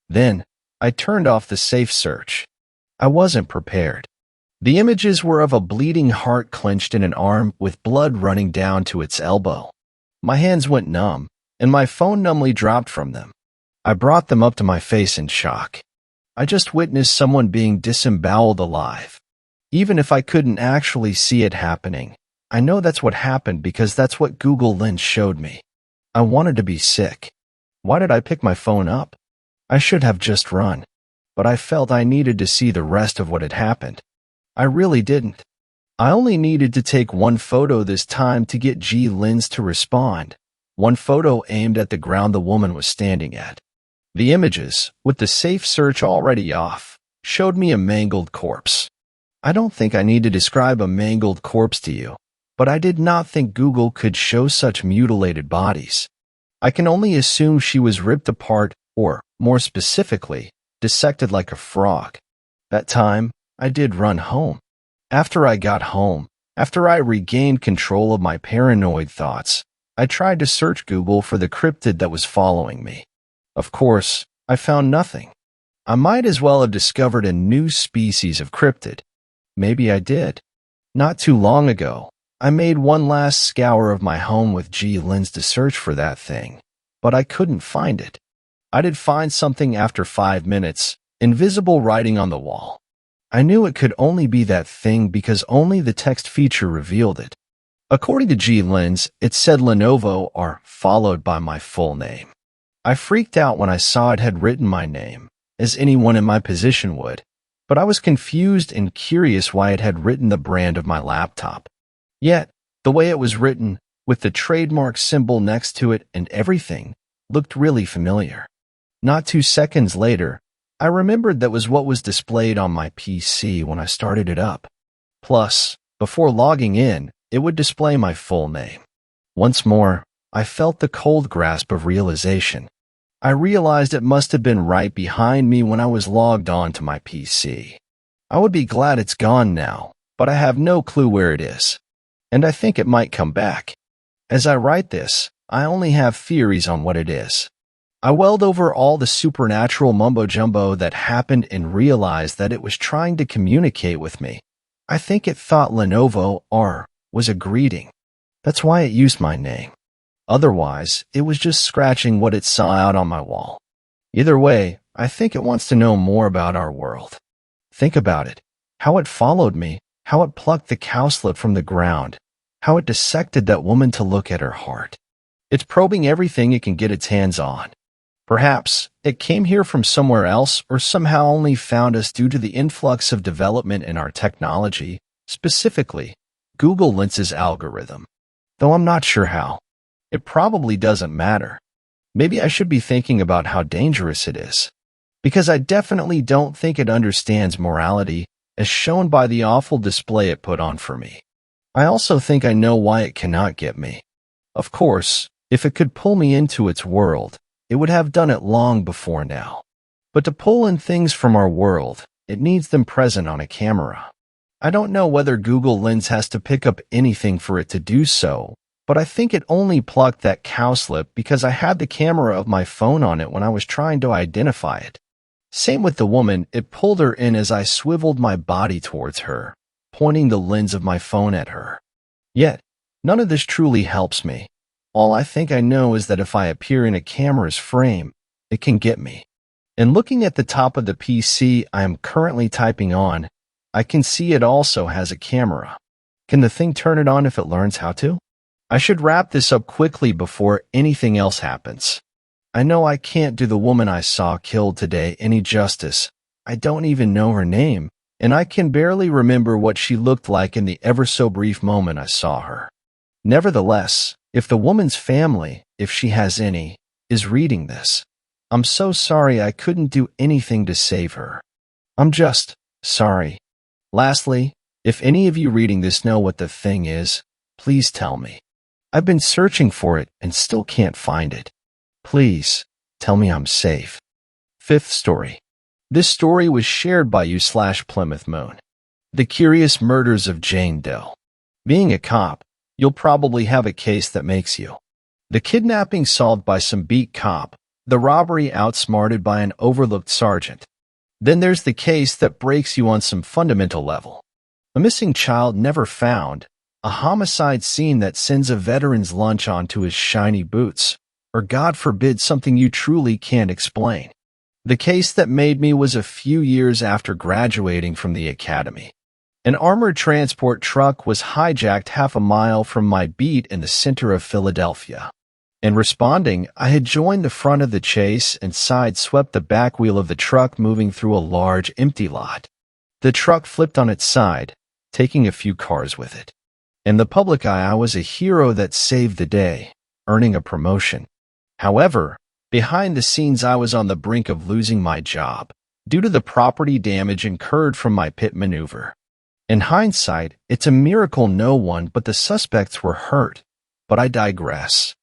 Then, I turned off the safe search. I wasn't prepared. The images were of a bleeding heart clenched in an arm with blood running down to its elbow. My hands went numb, and my phone numbly dropped from them. I brought them up to my face in shock. I just witnessed someone being disemboweled alive. Even if I couldn't actually see it happening, I know that's what happened because that's what Google Lens showed me. I wanted to be sick. Why did I pick my phone up? I should have just run. But I felt I needed to see the rest of what had happened. I really didn't. I only needed to take 1 photo this time to get G-Lens to respond. 1 photo aimed at the ground the woman was standing at. The images, with the safe search already off, showed me a mangled corpse. I don't think I need to describe a mangled corpse to you, but I did not think Google could show such mutilated bodies. I can only assume she was ripped apart or, more specifically, dissected like a frog. That time, I did run home. After I got home, after I regained control of my paranoid thoughts, I tried to search Google for the cryptid that was following me. Of course, I found nothing. I might as well have discovered a new species of cryptid. Maybe I did. Not too long ago, I made one last scour of my home with G-Lens to search for that thing, but I couldn't find it. I did find something after 5 minutes, invisible writing on the wall. I knew it could only be that thing because only the text feature revealed it. According to G-Lens, it said Lenovo or followed by my full name. I freaked out when I saw it had written my name, as anyone in my position would, but I was confused and curious why it had written the brand of my laptop. Yet, The way it was written, with the trademark symbol next to it and everything, looked really familiar. Not 2 seconds later, I remembered that was what was displayed on my PC when I started it up. Plus, before logging in, it would display my full name. Once more, I felt the cold grasp of realization. I realized it must have been right behind me when I was logged on to my PC. I would be glad it's gone now, but I have no clue where it is. And I think it might come back. As I write this, I only have theories on what it is. I welled over all the supernatural mumbo-jumbo that happened and realized that it was trying to communicate with me. I think it thought Lenovo R was a greeting. That's why it used my name. Otherwise, it was just scratching what it saw out on my wall. Either way, I think it wants to know more about our world. Think about it. How it followed me, how it plucked the cowslip from the ground, how it dissected that woman to look at her heart. It's probing everything it can get its hands on. Perhaps it came here from somewhere else or somehow only found us due to the influx of development in our technology, specifically Google Lens's algorithm. Though I'm not sure how. It probably doesn't matter. Maybe I should be thinking about how dangerous it is. Because I definitely don't think it understands morality as shown by the awful display it put on for me. I also think I know why it cannot get me. Of course, if it could pull me into its world, it would have done it long before now. But to pull in things from our world, it needs them present on a camera. I don't know whether Google Lens has to pick up anything for it to do so, but I think it only plucked that cowslip because I had the camera of my phone on it when I was trying to identify it. Same with the woman, it pulled her in as I swiveled my body towards her, pointing the lens of my phone at her. Yet, none of this truly helps me. All I think I know is that if I appear in a camera's frame, it can get me. And looking at the top of the PC I am currently typing on, I can see it also has a camera. Can the thing turn it on if it learns how to? I should wrap this up quickly before anything else happens. I know I can't do the woman I saw killed today any justice. I don't even know her name, and I can barely remember what she looked like in the ever so brief moment I saw her. Nevertheless, if the woman's family, if she has any, is reading this, I'm so sorry I couldn't do anything to save her. I'm just sorry. Lastly, if any of you reading this know what the thing is, please tell me. I've been searching for it and still can't find it. Please, tell me I'm safe. Fifth story. This story was shared by you/Plymouth Moon. The Curious Murders of Jane Doe. Being a cop, you'll probably have a case that makes you. The kidnapping solved by some beat cop, the robbery outsmarted by an overlooked sergeant. Then there's the case that breaks you on some fundamental level. A missing child never found, a homicide scene that sends a veteran's lunch onto his shiny boots, or God forbid something you truly can't explain. The case that made me was a few years after graduating from the academy. An armored transport truck was hijacked half a mile from my beat in the center of Philadelphia. In responding, I had joined the front of the chase and side-swept the back wheel of the truck moving through a large empty lot. The truck flipped on its side, taking a few cars with it. In the public eye, I was a hero that saved the day, earning a promotion. However, behind the scenes I was on the brink of losing my job, due to the property damage incurred from my pit maneuver. In hindsight, it's a miracle no one but the suspects were hurt, but I digress.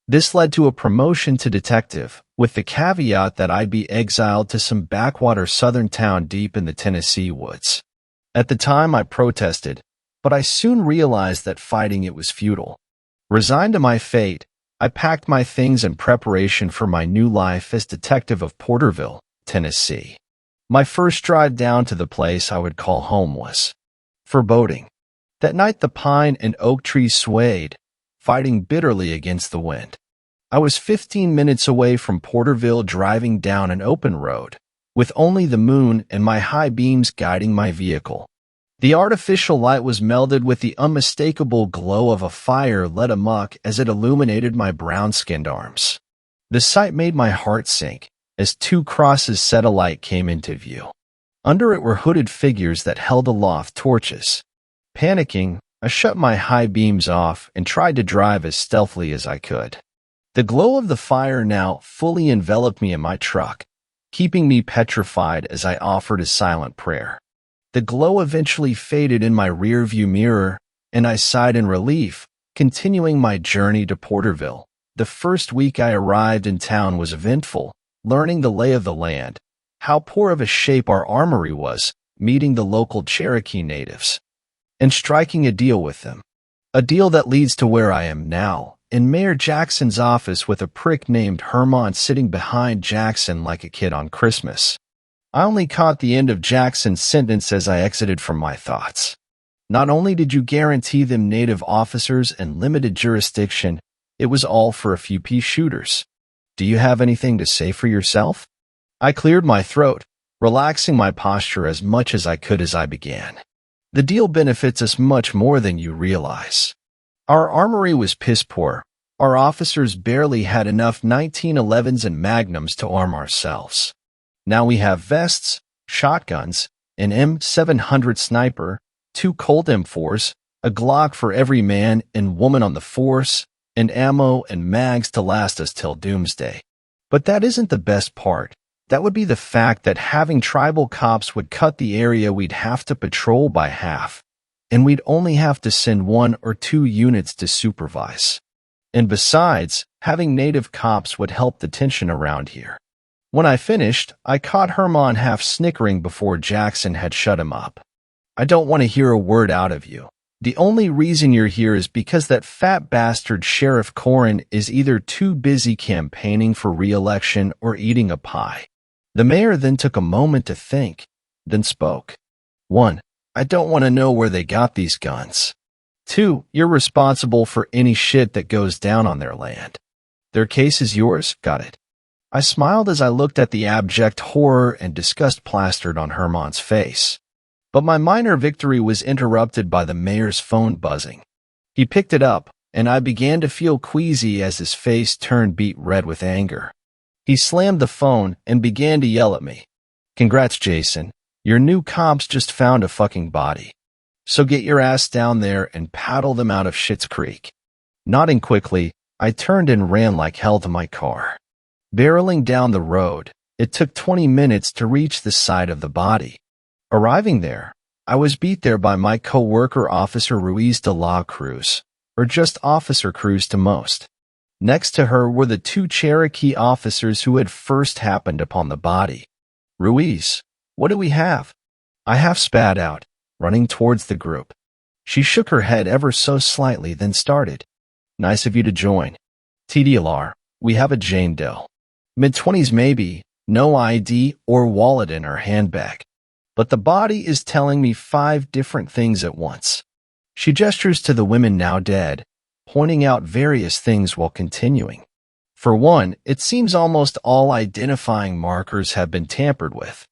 This led to a promotion to detective, with the caveat that I'd be exiled to some backwater southern town deep in the Tennessee woods. At the time I protested, but I soon realized that fighting it was futile. Resigned to my fate, I packed my things in preparation for my new life as detective of Porterville, Tennessee. My first drive down to the place I would call home was foreboding. That night the pine and oak trees swayed, fighting bitterly against the wind. I was 15 minutes away from Porterville driving down an open road, with only the moon and my high beams guiding my vehicle. The artificial light was melded with the unmistakable glow of a fire led amok as it illuminated my brown-skinned arms. The sight made my heart sink as two crosses set alight came into view. Under it were hooded figures that held aloft torches. Panicking, I shut my high beams off and tried to drive as stealthily as I could. The glow of the fire now fully enveloped me in my truck, keeping me petrified as I offered a silent prayer. The glow eventually faded in my rearview mirror, and I sighed in relief, continuing my journey to Porterville. The first week I arrived in town was eventful, learning the lay of the land, how poor of a shape our armory was, meeting the local Cherokee natives, and striking a deal with them. A deal that leads to where I am now, in Mayor Jackson's office with a prick named Herman sitting behind Jackson like a kid on Christmas. I only caught the end of Jackson's sentence as I exited from my thoughts. Not only did you guarantee them native officers and limited jurisdiction, it was all for a few pea shooters. Do you have anything to say for yourself? I cleared my throat, relaxing my posture as much as I could as I began. The deal benefits us much more than you realize. Our armory was piss poor. Our officers barely had enough 1911s and magnums to arm ourselves. Now we have vests, shotguns, an M700 sniper, 2 Colt M4s, a Glock for every man and woman on the force, and ammo and mags to last us till doomsday. But that isn't the best part. That would be the fact that having tribal cops would cut the area we'd have to patrol by half, and we'd only have to send 1 or 2 units to supervise. And besides, having native cops would help the tension around here. When I finished, I caught Herman half snickering before Jackson had shut him up. I don't want to hear a word out of you. The only reason you're here is because that fat bastard Sheriff Corrin is either too busy campaigning for re-election or eating a pie. The mayor then took a moment to think, then spoke. 1. I don't want to know where they got these guns. 2. You're responsible for any shit that goes down on their land. Their case is yours, got it? I smiled as I looked at the abject horror and disgust plastered on Herman's face. But my minor victory was interrupted by the mayor's phone buzzing. He picked it up, and I began to feel queasy as his face turned beet red with anger. He slammed the phone and began to yell at me. Congrats, Jason. Your new cops just found a fucking body. So get your ass down there and paddle them out of Schitt's Creek. Nodding quickly, I turned and ran like hell to my car. Barreling down the road, it took 20 minutes to reach the site of the body. Arriving there, I was beat there by my co-worker Officer Ruiz de la Cruz, or just Officer Cruz to most. Next to her were the 2 Cherokee officers who had first happened upon the body. Ruiz, what do we have? I half spat out, running towards the group. She shook her head ever so slightly, then started. Nice of you to join. TDLR, we have a Jane Doe. Mid-20s maybe, no ID or wallet in her handbag. But the body is telling me 5 different things at once. She gestures to the women now dead, pointing out various things while continuing. For one, it seems almost all identifying markers have been tampered with.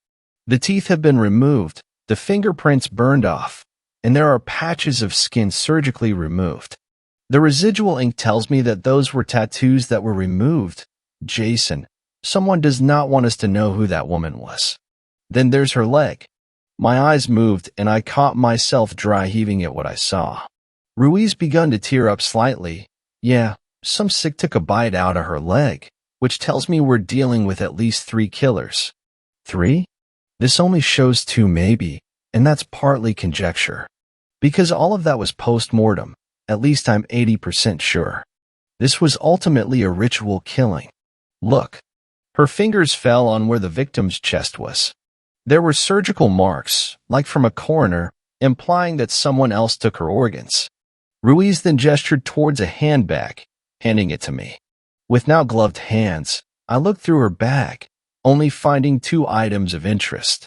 The teeth have been removed, the fingerprints burned off, and there are patches of skin surgically removed. The residual ink tells me that those were tattoos that were removed. Jason, someone does not want us to know who that woman was. Then there's her leg. My eyes moved, and I caught myself dry heaving at what I saw. Ruiz begun to tear up slightly. Yeah, some sick took a bite out of her leg, which tells me we're dealing with at least 3 killers. 3? This only shows 2 maybe, and that's partly conjecture. Because all of that was post-mortem, at least I'm 80% sure. This was ultimately a ritual killing. Look. Her fingers fell on where the victim's chest was. There were surgical marks, like from a coroner, implying that someone else took her organs. Ruiz then gestured towards a handbag, handing it to me. With now gloved hands, I looked through her bag, only finding 2 items of interest.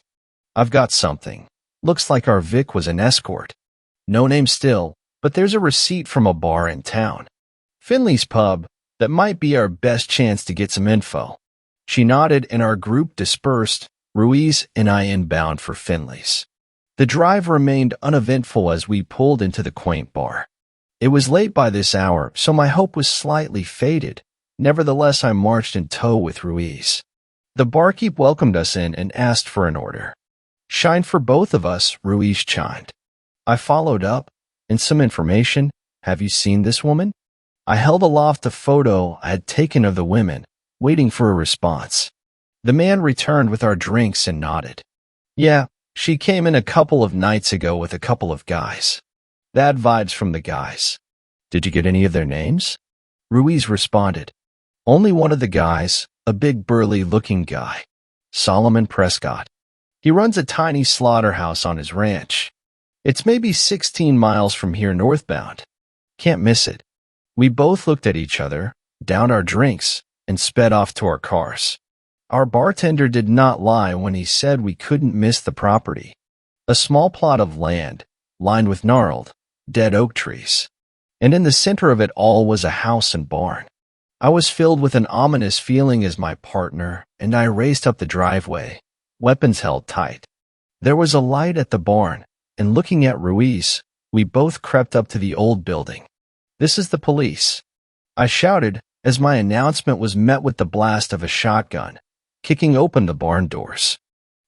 I've got something. Looks like our Vic was an escort. No name still, but there's a receipt from a bar in town. Finley's Pub, that might be our best chance to get some info. She nodded and our group dispersed, Ruiz and I inbound for Finley's. The drive remained uneventful as we pulled into the quaint bar. It was late by this hour, so my hope was slightly faded. Nevertheless, I marched in tow with Ruiz. The barkeep welcomed us in and asked for an order. Shine for both of us, Ruiz chimed. I followed up, And some information. Have you seen this woman? I held aloft a photo I had taken of the women, waiting for a response. The man returned with our drinks and nodded. Yeah, she came in a couple of nights ago with a couple of guys. Bad vibes from the guys. Did you get any of their names? Ruiz responded. Only one of the guys, a big burly-looking guy. Solomon Prescott. He runs a tiny slaughterhouse on his ranch. It's maybe 16 miles from here northbound. Can't miss it. We both looked at each other, downed our drinks, and sped off to our cars. Our bartender did not lie when he said we couldn't miss the property. A small plot of land, lined with gnarled, dead oak trees. And in the center of it all was a house and barn. I was filled with an ominous feeling as my partner and I raced up the driveway, weapons held tight. There was a light at the barn, and looking at Ruiz, we both crept up to the old building. This is the police. I shouted as my announcement was met with the blast of a shotgun, kicking open the barn doors.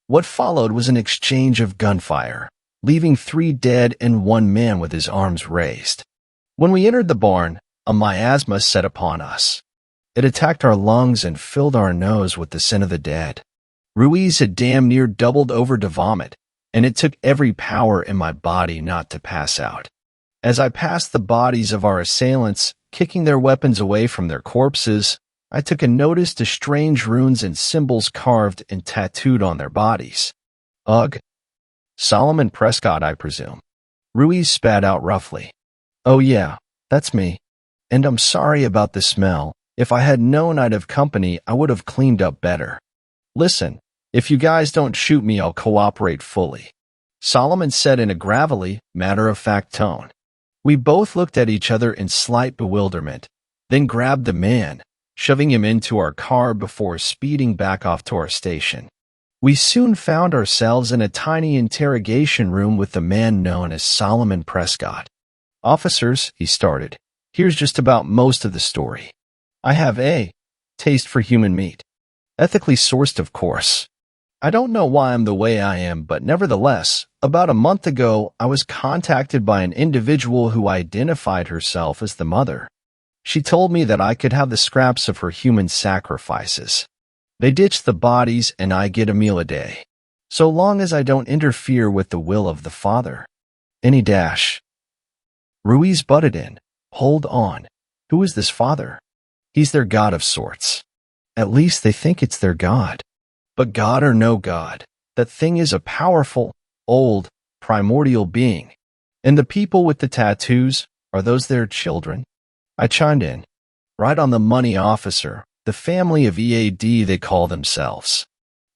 What followed was an exchange of gunfire, leaving 3 dead and 1 man with his arms raised. When we entered the barn, a miasma set upon us. It attacked our lungs and filled our nose with the scent of the dead. Ruiz had damn near doubled over to vomit, and it took every power in my body not to pass out. As I passed the bodies of our assailants, kicking their weapons away from their corpses, I took a notice to strange runes and symbols carved and tattooed on their bodies. Ugh. Solomon Prescott, I presume. Ruiz spat out roughly. Oh yeah, that's me. And I'm sorry about the smell. If I had known I'd have company, I would have cleaned up better. Listen, if you guys don't shoot me, I'll cooperate fully. Solomon said in a gravelly, matter-of-fact tone. We both looked at each other in slight bewilderment, then grabbed the man, shoving him into our car before speeding back off to our station. We soon found ourselves in a tiny interrogation room with the man known as Solomon Prescott. Officers, he started, here's just about most of the story. I have a taste for human meat. Ethically sourced, of course. I don't know why I'm the way I am, but nevertheless, about a month ago, I was contacted by an individual who identified herself as the mother. She told me that I could have the scraps of her human sacrifices. They ditch the bodies and I get a meal a day, so long as I don't interfere with the will of the father. Any dash. Ruiz butted in. Hold on. Who is this father? He's their god of sorts. At least they think it's their god. But God or no God, that thing is a powerful, old, primordial being. And the people with the tattoos, are those their children? I chimed in. Right on the money, officer. The family of EAD they call themselves.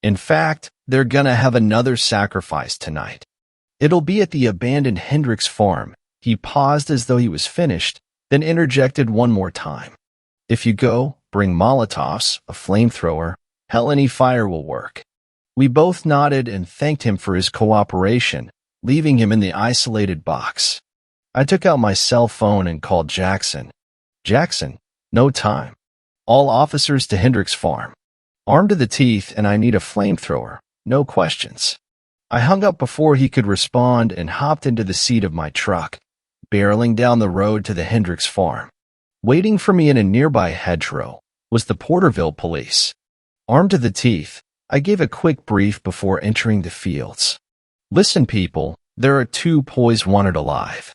In fact, they're gonna have another sacrifice tonight. It'll be at the abandoned Hendricks farm. He paused as though he was finished, then interjected one more time. If you go, bring Molotovs, a flamethrower. Hell, any fire will work. We both nodded and thanked him for his cooperation, leaving him in the isolated box. I took out my cell phone and called Jackson. Jackson, no time. All officers to Hendricks Farm. Armed to the teeth, and I need a flamethrower. No questions. I hung up before he could respond and hopped into the seat of my truck, barreling down the road to the Hendricks Farm. Waiting for me in a nearby hedgerow was the Porterville police. Armed to the teeth, I gave a quick brief before entering the fields. Listen, people, there are 2 boys wanted alive.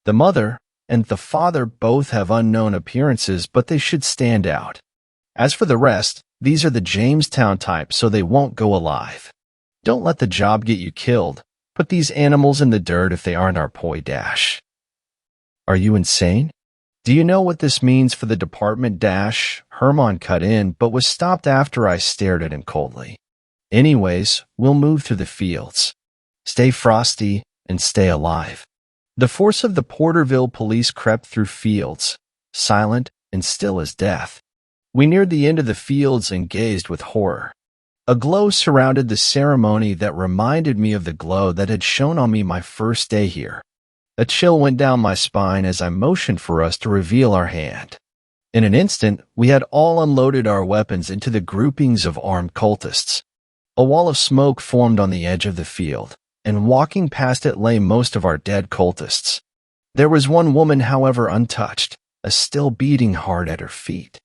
The mother and the father both have unknown appearances, but they should stand out. As for the rest, these are the Jamestown type, so they won't go alive. Don't let the job get you killed. Put these animals in the dirt if they aren't our poi dash. Are you insane? Do you know what this means for the department dash? Herman cut in, but was stopped after I stared at him coldly. Anyways, we'll move through the fields. Stay frosty and stay alive. The force of the Porterville police crept through fields, silent and still as death. We neared the end of the fields and gazed with horror. A glow surrounded the ceremony that reminded me of the glow that had shone on me my first day here. A chill went down my spine as I motioned for us to reveal our hand. In an instant, we had all unloaded our weapons into the groupings of armed cultists. A wall of smoke formed on the edge of the field, and walking past it lay most of our dead cultists. There was one woman, however, untouched, a still beating heart at her feet.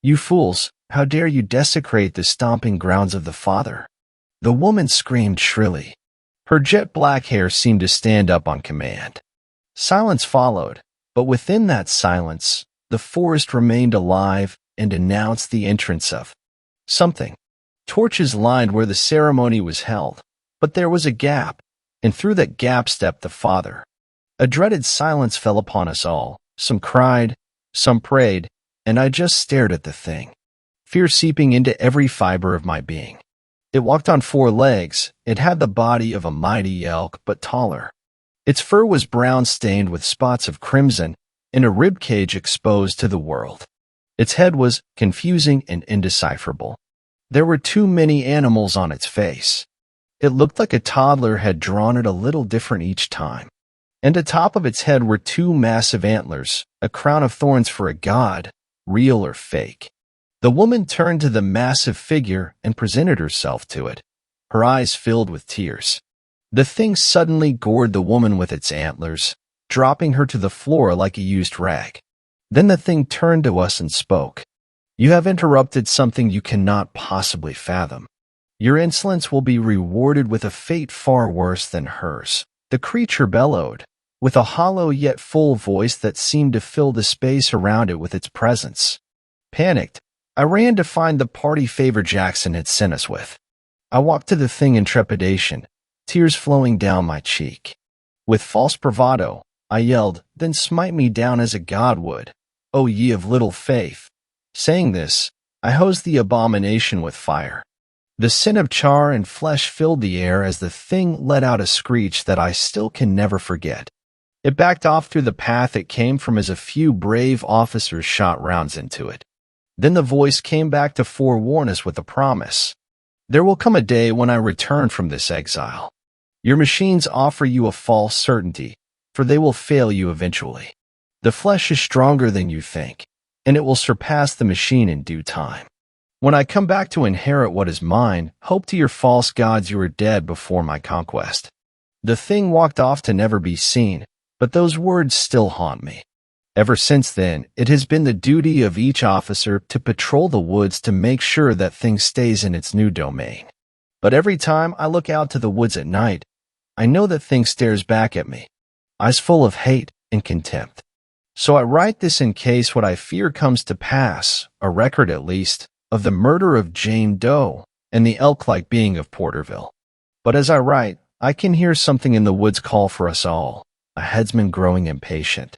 "You fools, how dare you desecrate the stomping grounds of the Father?" The woman screamed shrilly. Her jet black hair seemed to stand up on command. Silence followed, but within that silence, the forest remained alive and announced the entrance of something. Torches lined where the ceremony was held, but there was a gap, and through that gap stepped the Father. A dreaded silence fell upon us all. Some cried, some prayed, and I just stared at the thing, fear seeping into every fiber of my being. It walked on 4 legs. It had the body of a mighty elk, but taller. Its fur was brown stained with spots of crimson, and a rib cage exposed to the world. Its head was confusing and indecipherable. There were too many animals on its face. It looked like a toddler had drawn it a little different each time. And atop of its head were 2 massive antlers, a crown of thorns for a god, real or fake. The woman turned to the massive figure and presented herself to it, her eyes filled with tears. The thing suddenly gored the woman with its antlers, dropping her to the floor like a used rag. Then the thing turned to us and spoke. "You have interrupted something you cannot possibly fathom. Your insolence will be rewarded with a fate far worse than hers." The creature bellowed, with a hollow yet full voice that seemed to fill the space around it with its presence. Panicked, I ran to find the party favor Jackson had sent us with. I walked to the thing in trepidation, tears flowing down my cheek. With false bravado, I yelled, "Then smite me down as a god would, O ye of little faith." Saying this, I hosed the abomination with fire. The scent of char and flesh filled the air as the thing let out a screech that I still can never forget. It backed off through the path it came from as a few brave officers shot rounds into it. Then the voice came back to forewarn us with a promise. "There will come a day when I return from this exile. Your machines offer you a false certainty, for they will fail you eventually. The flesh is stronger than you think, and it will surpass the machine in due time. When I come back to inherit what is mine, hope to your false gods you are dead before my conquest." The thing walked off to never be seen, but those words still haunt me. Ever since then, it has been the duty of each officer to patrol the woods to make sure that thing stays in its new domain. But every time I look out to the woods at night, I know that thing stares back at me, eyes full of hate and contempt. So I write this in case what I fear comes to pass, a record at least, of the murder of Jane Doe and the elk-like being of Porterville. But as I write, I can hear something in the woods call for us all, a headsman growing impatient.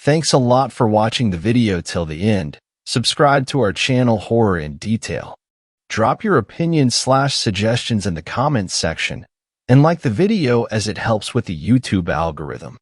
Thanks a lot for watching the video till the end. Subscribe to our channel Horror in Detail. Drop your opinions/suggestions in the comments section, and like the video as it helps with the YouTube algorithm.